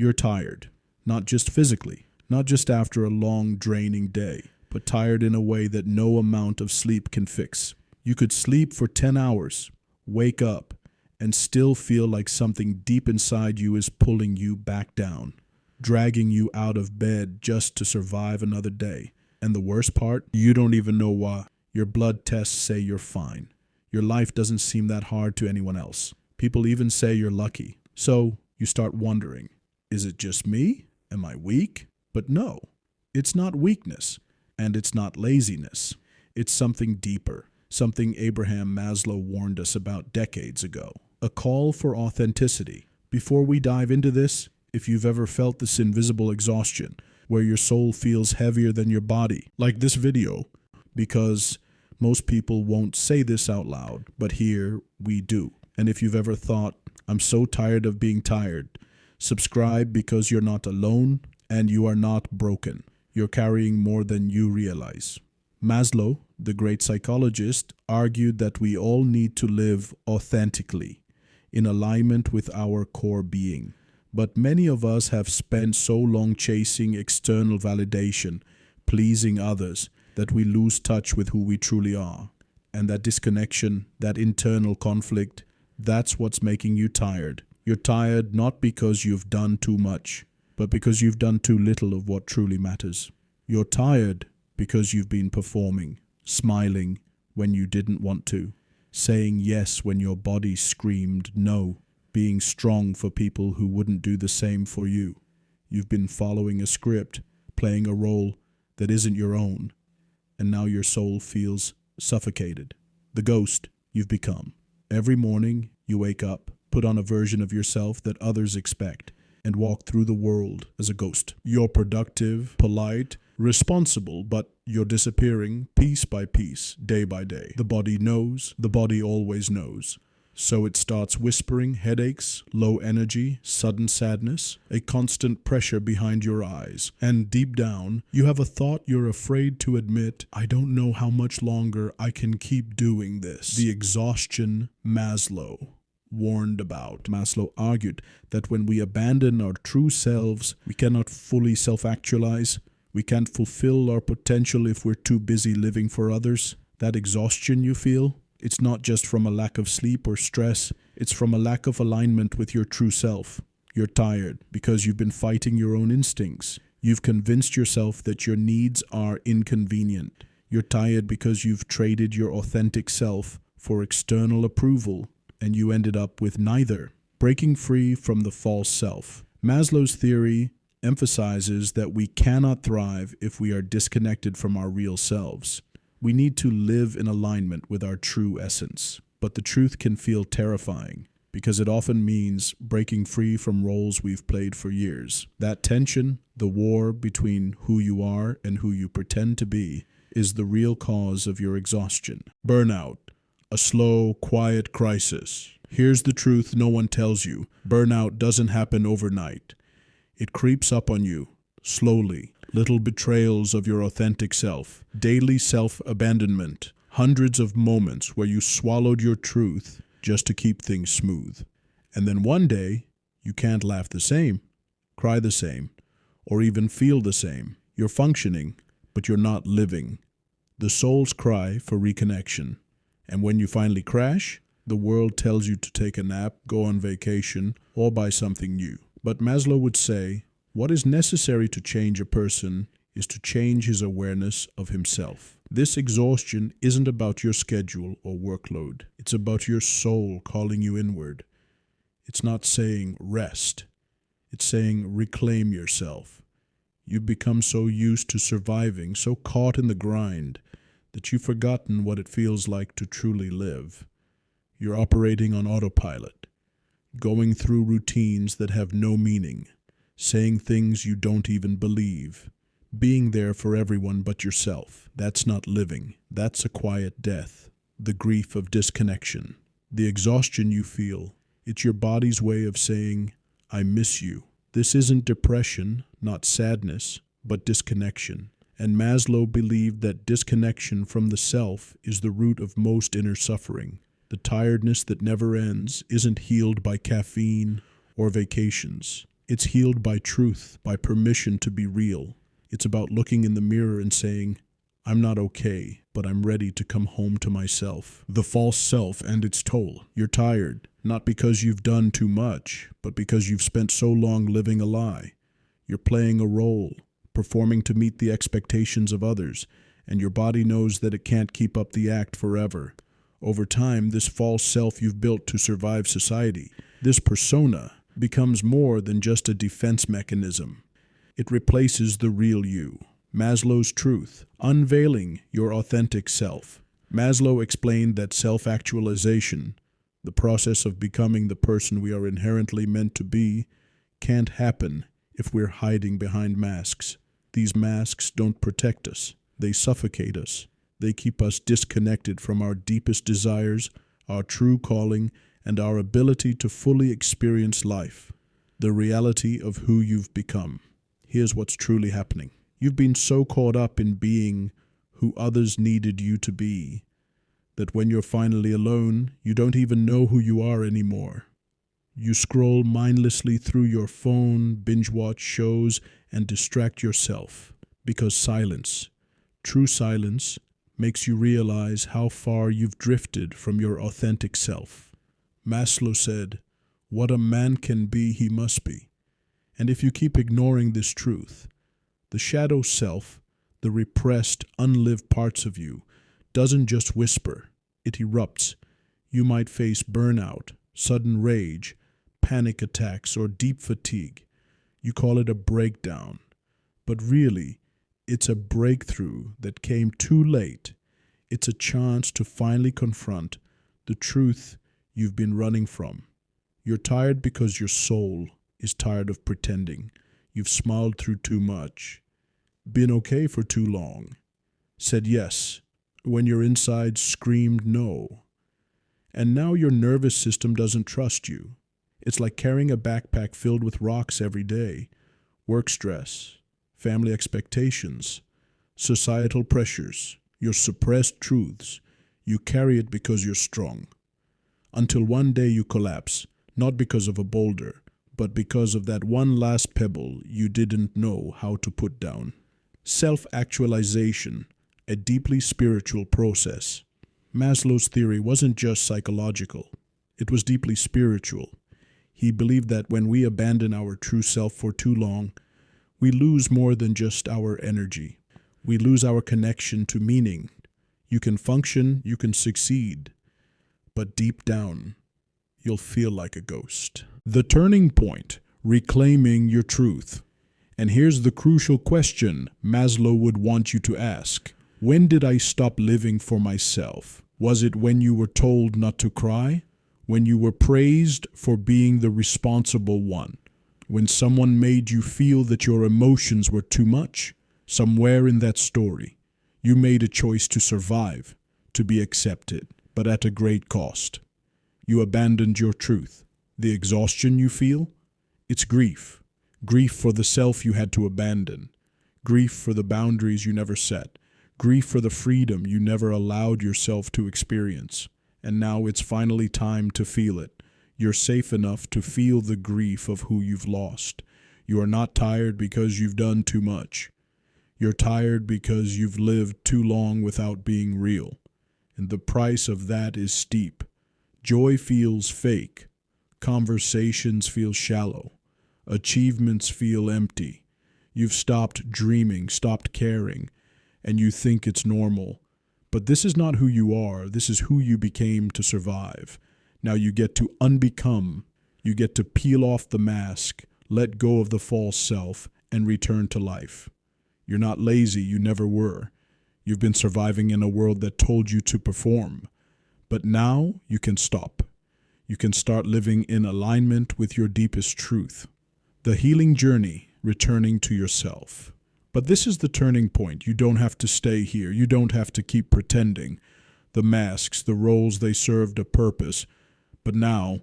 You're tired, not just physically, not just after a long, draining day, but tired in a way that no amount of sleep can fix. You could sleep for 10 hours, wake up, and still feel like something deep inside you is pulling you back down, dragging you out of bed just to survive another day. And the worst part, you don't even know why. Your blood tests say you're fine. Your life doesn't seem that hard to anyone else. People even say you're lucky. So you start wondering, is it just me? Am I weak? But no, it's not weakness, and it's not laziness. It's something deeper, something Abraham Maslow warned us about decades ago. A call for authenticity. Before we dive into this, if you've ever felt this invisible exhaustion, where your soul feels heavier than your body, like this video, because most people won't say this out loud, but here we do. And if you've ever thought, I'm so tired of being tired, subscribe, because you're not alone and you are not broken. You're carrying more than you realize. Maslow, the great psychologist, argued that we all need to live authentically, in alignment with our core being. But many of us have spent so long chasing external validation, pleasing others, that we lose touch with who we truly are. And that disconnection, that internal conflict, that's what's making you tired. You're tired not because you've done too much, but because you've done too little of what truly matters. You're tired because you've been performing, smiling when you didn't want to, saying yes when your body screamed no, being strong for people who wouldn't do the same for you. You've been following a script, playing a role that isn't your own, and now your soul feels suffocated. The ghost you've become. Every morning you wake up, put on a version of yourself that others expect, and walk through the world as a ghost. You're productive, polite, responsible, but you're disappearing piece by piece, day by day. The body knows, the body always knows. So it starts whispering headaches, low energy, sudden sadness, a constant pressure behind your eyes. And deep down, you have a thought you're afraid to admit, I don't know how much longer I can keep doing this. The exhaustion Maslow warned about. Maslow argued that when we abandon our true selves, we cannot fully self-actualize. We can't fulfill our potential if we're too busy living for others. That exhaustion you feel, it's not just from a lack of sleep or stress. It's from a lack of alignment with your true self. You're tired because you've been fighting your own instincts. You've convinced yourself that your needs are inconvenient. You're tired because you've traded your authentic self for external approval, and you ended up with neither. Breaking free from the false self. Maslow's theory emphasizes that we cannot thrive if we are disconnected from our real selves. We need to live in alignment with our true essence. But the truth can feel terrifying because it often means breaking free from roles we've played for years. That tension, the war between who you are and who you pretend to be, is the real cause of your exhaustion. Burnout, a slow, quiet crisis. Here's the truth no one tells you. Burnout doesn't happen overnight. It creeps up on you, slowly. Little betrayals of your authentic self, daily self-abandonment, hundreds of moments where you swallowed your truth just to keep things smooth. And then one day, you can't laugh the same, cry the same, or even feel the same. You're functioning, but you're not living. The soul's cry for reconnection. And when you finally crash, the world tells you to take a nap, go on vacation, or buy something new. But Maslow would say, what is necessary to change a person is to change his awareness of himself. This exhaustion isn't about your schedule or workload. It's about your soul calling you inward. It's not saying rest. It's saying reclaim yourself. You've become so used to surviving, so caught in the grind, that you've forgotten what it feels like to truly live. You're operating on autopilot, going through routines that have no meaning, saying things you don't even believe, being there for everyone but yourself. That's not living. That's a quiet death. The grief of disconnection. The exhaustion you feel. It's your body's way of saying, I miss you. This isn't depression, not sadness, but disconnection. And Maslow believed that disconnection from the self is the root of most inner suffering. The tiredness that never ends isn't healed by caffeine or vacations. It's healed by truth, by permission to be real. It's about looking in the mirror and saying, I'm not okay, but I'm ready to come home to myself. The false self and its toll. You're tired, not because you've done too much, but because you've spent so long living a lie. You're playing a role, performing to meet the expectations of others, and your body knows that it can't keep up the act forever. Over time, this false self you've built to survive society, this persona, becomes more than just a defense mechanism. It replaces the real you. Maslow's truth, unveiling your authentic self. Maslow explained that self-actualization, the process of becoming the person we are inherently meant to be, can't happen if we're hiding behind masks. These masks don't protect us. They suffocate us. They keep us disconnected from our deepest desires, our true calling, and our ability to fully experience life, the reality of who you've become. Here's what's truly happening. You've been so caught up in being who others needed you to be that when you're finally alone, you don't even know who you are anymore. You scroll mindlessly through your phone, binge-watch shows, and distract yourself because silence, true silence, makes you realize how far you've drifted from your authentic self. Maslow said, "What a man can be, he must be." And if you keep ignoring this truth, the shadow self, the repressed, unlived parts of you, doesn't just whisper, it erupts. You might face burnout, sudden rage, panic attacks, or deep fatigue. You call it a breakdown. But really, it's a breakthrough that came too late. It's a chance to finally confront the truth you've been running from. You're tired because your soul is tired of pretending. You've smiled through too much, been okay for too long, said yes when your inside screamed no. And now your nervous system doesn't trust you. It's like carrying a backpack filled with rocks every day. Work stress, family expectations, societal pressures, your suppressed truths. You carry it because you're strong. Until one day you collapse, not because of a boulder, but because of that one last pebble you didn't know how to put down. Self-actualization, a deeply spiritual process. Maslow's theory wasn't just psychological. It was deeply spiritual. He believed that when we abandon our true self for too long, we lose more than just our energy. We lose our connection to meaning. You can function, you can succeed, but deep down, you'll feel like a ghost. The turning point, reclaiming your truth. And here's the crucial question Maslow would want you to ask. When did I stop living for myself? Was it when you were told not to cry? When you were praised for being the responsible one? When someone made you feel that your emotions were too much? Somewhere in that story, you made a choice to survive, to be accepted, but at a great cost. You abandoned your truth. The exhaustion you feel? It's grief. Grief for the self you had to abandon. Grief for the boundaries you never set. Grief for the freedom you never allowed yourself to experience. And now it's finally time to feel it. You're safe enough to feel the grief of who you've lost. You are not tired because you've done too much. You're tired because you've lived too long without being real. And the price of that is steep. Joy feels fake. Conversations feel shallow. Achievements feel empty. You've stopped dreaming, stopped caring, and you think it's normal. But this is not who you are. This is who you became to survive. Now you get to unbecome. You get to peel off the mask, let go of the false self, and return to life. You're not lazy. You never were. You've been surviving in a world that told you to perform. But now you can stop. You can start living in alignment with your deepest truth. The healing journey, returning to yourself. But this is the turning point. You don't have to stay here. You don't have to keep pretending. The masks, the roles, they served a purpose. But now,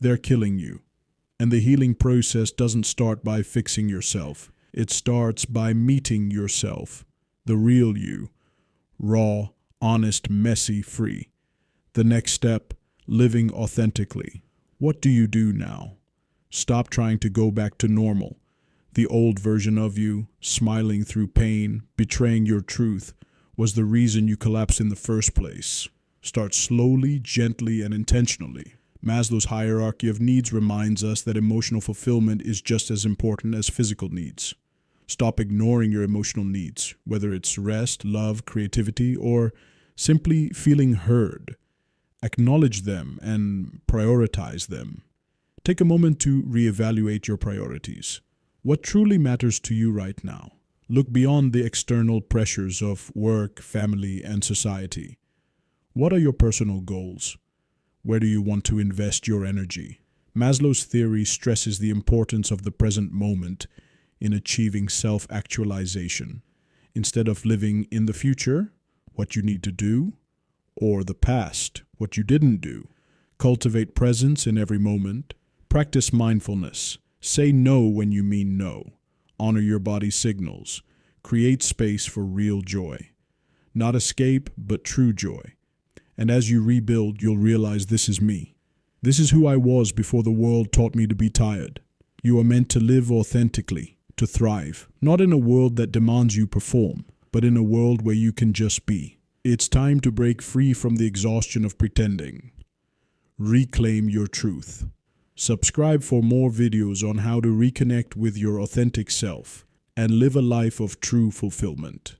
they're killing you. And the healing process doesn't start by fixing yourself. It starts by meeting yourself, the real you, raw, honest, messy, free. The next step, living authentically. What do you do now? Stop trying to go back to normal. The old version of you, smiling through pain, betraying your truth, was the reason you collapsed in the first place. Start slowly, gently, and intentionally. Maslow's hierarchy of needs reminds us that emotional fulfillment is just as important as physical needs. Stop ignoring your emotional needs, whether it's rest, love, creativity, or simply feeling heard. Acknowledge them and prioritize them. Take a moment to reevaluate your priorities. What truly matters to you right now? Look beyond the external pressures of work, family, and society. What are your personal goals? Where do you want to invest your energy? Maslow's theory stresses the importance of the present moment in achieving self-actualization. Instead of living in the future, what you need to do, or the past, what you didn't do. Cultivate presence in every moment. Practice mindfulness. Say no when you mean no. Honor your body's signals. Create space for real joy. Not escape, but true joy. And as you rebuild, you'll realize this is me. This is who I was before the world taught me to be tired. You are meant to live authentically, to thrive, not in a world that demands you perform, but in a world where you can just be. It's time to break free from the exhaustion of pretending. Reclaim your truth. Subscribe for more videos on how to reconnect with your authentic self and live a life of true fulfillment.